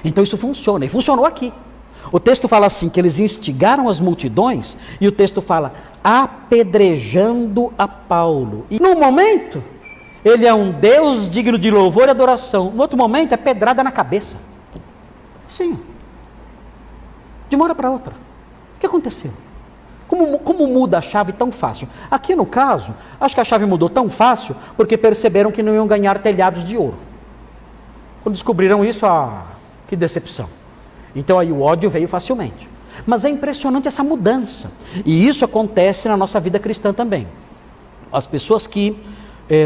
Então isso funciona, e funcionou aqui. O texto fala assim, que eles instigaram as multidões, e o texto fala, apedrejando a Paulo. E no momento, ele é um Deus digno de louvor e adoração. No outro momento, é pedrada na cabeça. Sim. De uma hora para outra. O que aconteceu? Como muda a chave tão fácil? Aqui no caso, acho que a chave mudou tão fácil, porque perceberam que não iam ganhar telhados de ouro. Quando descobriram isso, que decepção. Então aí o ódio veio facilmente. Mas é impressionante essa mudança. E isso acontece na nossa vida cristã também. As pessoas que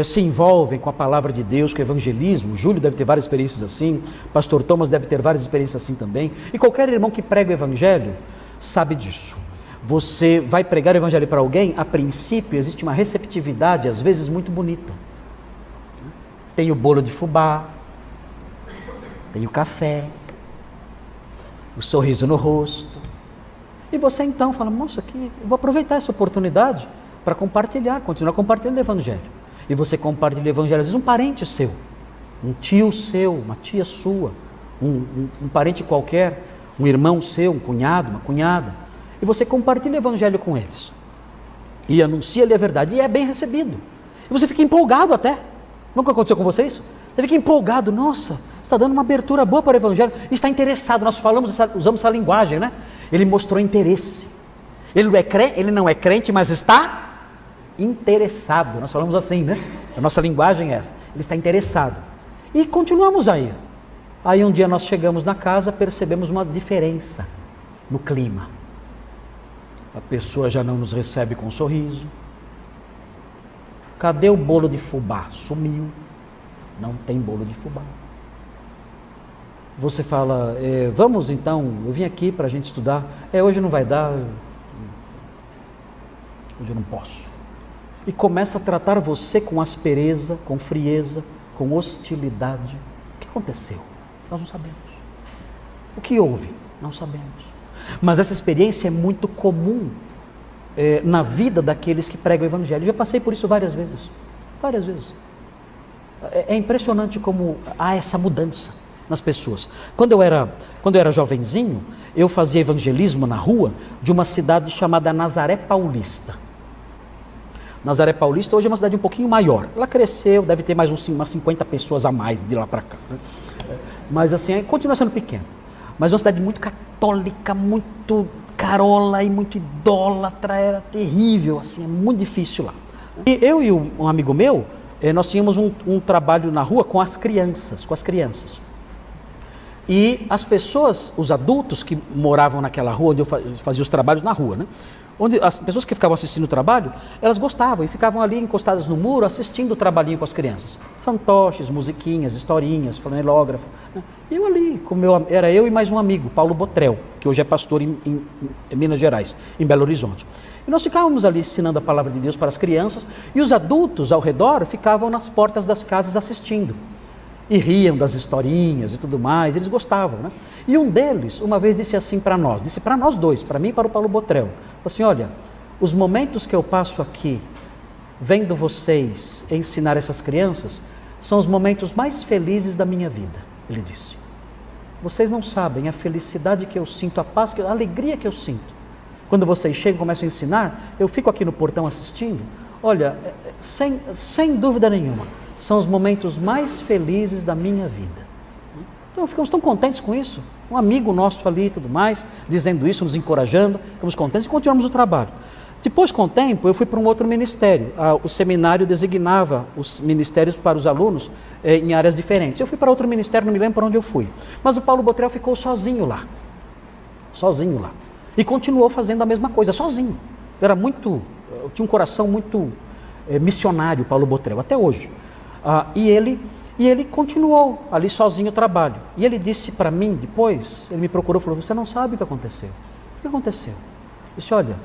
se envolvem com a palavra de Deus, com o evangelismo, Júlio deve ter várias experiências assim, pastor Thomas deve ter várias experiências assim também, e qualquer irmão que prega o evangelho sabe disso. Você vai pregar o evangelho para alguém, a princípio existe uma receptividade, às vezes muito bonita. Tem o bolo de fubá, tem o café, o sorriso no rosto. E você então fala, moça, eu vou aproveitar essa oportunidade para compartilhar, continuar compartilhando o evangelho. E você compartilha o evangelho, às vezes um parente seu, um tio seu, uma tia sua, um parente qualquer, um irmão seu, um cunhado, uma cunhada. E você compartilha o evangelho com eles. E anuncia-lhe a verdade, e é bem recebido. E você fica empolgado até. Nunca aconteceu com você isso? Você fica empolgado, nossa, está dando uma abertura boa para o evangelho, está interessado, nós usamos essa linguagem, né? Ele mostrou interesse. Ele não é crente, mas está interessado. Nós falamos assim, né? A nossa linguagem é essa. Ele está interessado. E continuamos a ir. Aí um dia nós chegamos na casa, percebemos uma diferença no clima. A pessoa já não nos recebe com um sorriso. Cadê o bolo de fubá? Sumiu. Não tem bolo de fubá. Você fala, vamos então, eu vim aqui para a gente estudar. Hoje não vai dar. Hoje eu não posso. E começa a tratar você com aspereza, com frieza, com hostilidade. O que aconteceu? Nós não sabemos. O que houve? Não sabemos. Mas essa experiência é muito comum na vida daqueles que pregam o evangelho. Eu já passei por isso várias vezes. Várias vezes. É impressionante como há essa mudança nas pessoas. Quando eu era jovenzinho, eu fazia evangelismo na rua de uma cidade chamada Nazaré Paulista. Nazaré Paulista hoje é uma cidade um pouquinho maior. Ela cresceu, deve ter mais umas 50 pessoas a mais de lá para cá. Né? Mas assim, continua sendo pequeno. Mas uma cidade muito católica, muito carola e muito idólatra, era terrível, assim, é muito difícil lá. E eu e um amigo meu, nós tínhamos um trabalho na rua com as crianças. E as pessoas, os adultos que moravam naquela rua, onde eu fazia os trabalhos na rua, né? Onde as pessoas que ficavam assistindo o trabalho, elas gostavam e ficavam ali encostadas no muro, assistindo o trabalhinho com as crianças. Fantoches, musiquinhas, historinhas, flanelógrafo. Né? E eu ali, era eu e mais um amigo, Paulo Botrel, que hoje é pastor em Minas Gerais, em Belo Horizonte. E nós ficávamos ali ensinando a palavra de Deus para as crianças, e os adultos ao redor ficavam nas portas das casas assistindo. E riam das historinhas e tudo mais, eles gostavam, né? E um deles, uma vez disse assim para nós dois, para mim e para o Paulo Botrel, assim, olha, os momentos que eu passo aqui, vendo vocês ensinar essas crianças, são os momentos mais felizes da minha vida, ele disse. Vocês não sabem a felicidade que eu sinto, a paz, a alegria que eu sinto. Quando vocês chegam e começam a ensinar, eu fico aqui no portão assistindo, olha, sem dúvida nenhuma, são os momentos mais felizes da minha vida. Então ficamos tão contentes com isso. Um amigo nosso ali e tudo mais, dizendo isso, nos encorajando, ficamos contentes e continuamos o trabalho. Depois, com o tempo, eu fui para um outro ministério. O seminário designava os ministérios para os alunos em áreas diferentes. Eu fui para outro ministério, não me lembro para onde eu fui. Mas o Paulo Botrel ficou sozinho lá. E continuou fazendo a mesma coisa, sozinho. Eu tinha um coração muito missionário, Paulo Botrel, até hoje. E ele continuou ali sozinho o trabalho. E ele disse para mim depois, ele me procurou e falou, você não sabe o que aconteceu. O que aconteceu? Eu disse, olha,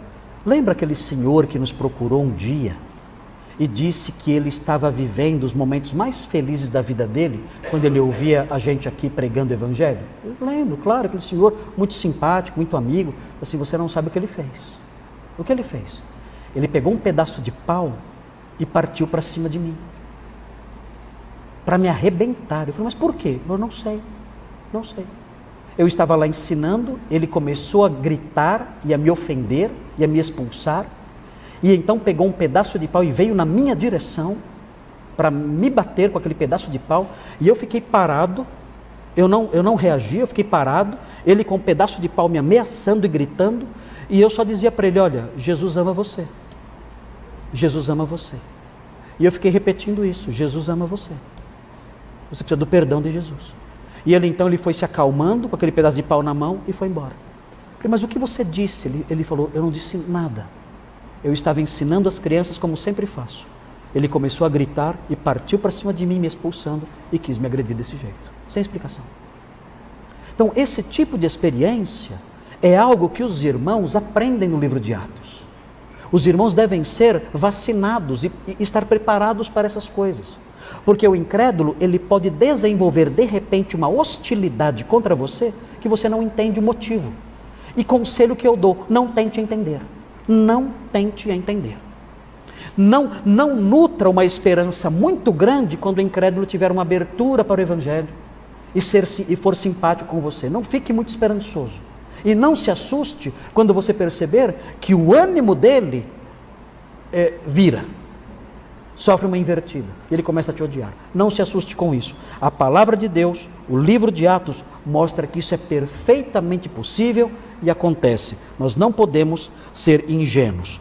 lembra aquele senhor que nos procurou um dia e disse que ele estava vivendo os momentos mais felizes da vida dele quando ele ouvia a gente aqui pregando o evangelho? Eu lembro, claro, aquele senhor muito simpático, muito amigo. Assim, você não sabe o que ele fez. O que ele fez? Ele pegou um pedaço de pau e partiu para cima de mim. Para me arrebentar. Eu falei, mas por quê? Eu não sei. Eu estava lá ensinando, ele começou a gritar e a me ofender e a me expulsar. E então pegou um pedaço de pau e veio na minha direção para me bater com aquele pedaço de pau. E eu fiquei parado, eu não reagi, eu fiquei parado. Ele com um pedaço de pau me ameaçando e gritando. E eu só dizia para ele: olha, Jesus ama você. Jesus ama você. E eu fiquei repetindo isso: Jesus ama você. Você precisa do perdão de Jesus. E ele então foi se acalmando com aquele pedaço de pau na mão e foi embora. Eu falei: mas o que você disse? Ele falou: eu não disse nada. Eu estava ensinando as crianças como sempre faço. Ele começou a gritar e partiu para cima de mim, me expulsando, e quis me agredir desse jeito, sem explicação. Então, esse tipo de experiência é algo que os irmãos aprendem no livro de Atos. Os irmãos devem ser vacinados e estar preparados para essas coisas. Porque o incrédulo, ele pode desenvolver de repente uma hostilidade contra você que você não entende o motivo. E conselho que eu dou: não tente entender. Não tente entender. Não nutra uma esperança muito grande quando o incrédulo tiver uma abertura para o Evangelho e for simpático com você. Não fique muito esperançoso. E não se assuste quando você perceber que o ânimo dele vira. Sofre uma invertida. Ele começa a te odiar. Não se assuste com isso. A palavra de Deus, o livro de Atos, mostra que isso é perfeitamente possível e acontece. Nós não podemos ser ingênuos.